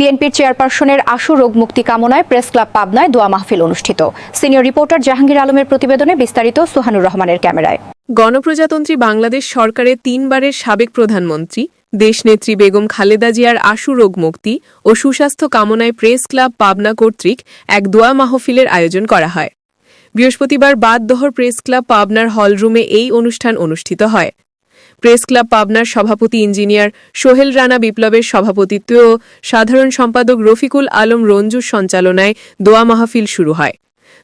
বিএনপির চেয়ারপারসনের আশু রোগ মুক্তি কামনায় প্রেস ক্লাব পাবনায় দোয়া মাহফিল অনুষ্ঠিত। সিনিয়র রিপোর্টার জাহাঙ্গীর আলমের প্রতিবেদনে বিস্তারিত সোহানুর রহমানের ক্যামেরায়। গণপ্রজাতন্ত্রী বাংলাদেশ সরকারের ৩ বারের সাবেক প্রধানমন্ত্রী দেশনেত্রী বেগম খালেদা জিয়ার আশু রোগ মুক্তি ও সুস্বাস্থ্য কামনায় প্রেস ক্লাব পাবনা কর্তৃক এক দোয়া মাহফিলের আয়োজন করা হয়। বৃহস্পতিবার বাদ-দোহর প্রেস ক্লাব পাবনার হলরুমে এই অনুষ্ঠান অনুষ্ঠিত হয়। প্রেস ক্লাব পাবনার সভাপতি ইঞ্জিনিয়ার সোহেল রানা বিপ্লবের সভাপতিত্বে ও সাধারণ সম্পাদক রফিকুল আলম রঞ্জুর সঞ্চালনায় দোয়া মাহফিল শুরু হয়।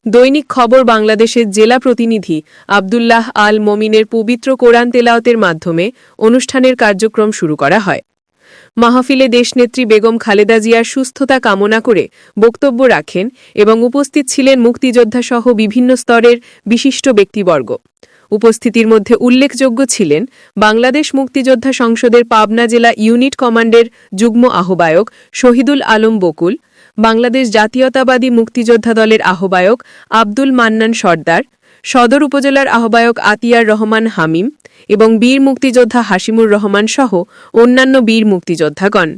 দৈনিক খবর বাংলাদেশের জেলা প্রতিনিধি আব্দুল্লাহ আল মমিনের পবিত্র কোরআন তেলাওয়াতের মাধ্যমে অনুষ্ঠানের কার্যক্রম শুরু করা হয়। মাহফিলে দেশনেত্রী বেগম খালেদা জিয়ার সুস্থতা কামনা করে বক্তব্য রাখেন এবং উপস্থিত ছিলেন মুক্তিযোদ্ধাসহ বিভিন্ন স্তরের বিশিষ্ট ব্যক্তিবর্গ। উপস্থিতির মধ্যে উল্লেখযোগ্য ছিলেন বাংলাদেশ মুক্তিযোদ্ধা সংসদের পাবনা জেলা ইউনিট কমান্ডের যুগ্ম আহ্বায়ক শহীদুল আলম বকুল, বাংলাদেশ জাতীয়তাবাদী মুক্তিযোদ্ধা দলের আহ্বায়ক আব্দুল মান্নান সর্দার, সদর উপজেলার আহ্বায়ক আতিয়ার রহমান হামিম এবং বীর মুক্তিযোদ্ধা হাসিমুর রহমান সহ অন্যান্য বীর মুক্তিযোদ্ধাগণ।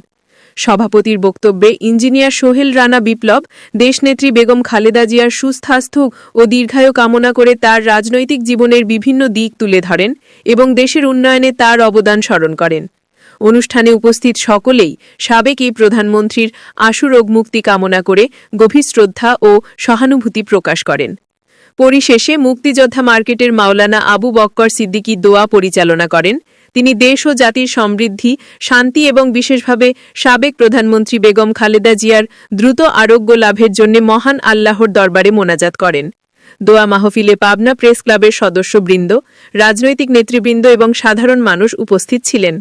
সভাপতির বক্তব্যে ইঞ্জিনিয়ার সোহেল রানা বিপ্লব দেশনেত্রী বেগম খালেদা জিয়ার সুস্বাস্থ্য ও দীর্ঘায়ু কামনা করে তার রাজনৈতিক জীবনের বিভিন্ন দিক তুলে ধরেন এবং দেশের উন্নয়নে তার অবদান স্মরণ করেন। অনুষ্ঠানে উপস্থিত সকলেই সাবেক এই প্রধানমন্ত্রীর আশু রোগ মুক্তি কামনা করে গভীর শ্রদ্ধা ও সহানুভূতি প্রকাশ করেন। পরিশেষে মুক্তিযোদ্ধা মার্কেটের মাওলানা আবু বক্কর সিদ্দিকী দোয়া পরিচালনা করেন। তিনি দেশ ও জাতির সমৃদ্ধি, শান্তি এবং বিশেষভাবে সাবেক প্রধানমন্ত্রী বেগম খালেদা জিয়ার দ্রুত আরোগ্য লাভের জন্য মহান আল্লাহর দরবারে মোনাজাত করেন। দোয়া মাহফিলে পাবনা প্রেস ক্লাবের সদস্যবৃন্দ, রাজনৈতিক নেতৃবৃন্দ এবং সাধারণ মানুষ উপস্থিত ছিলেন।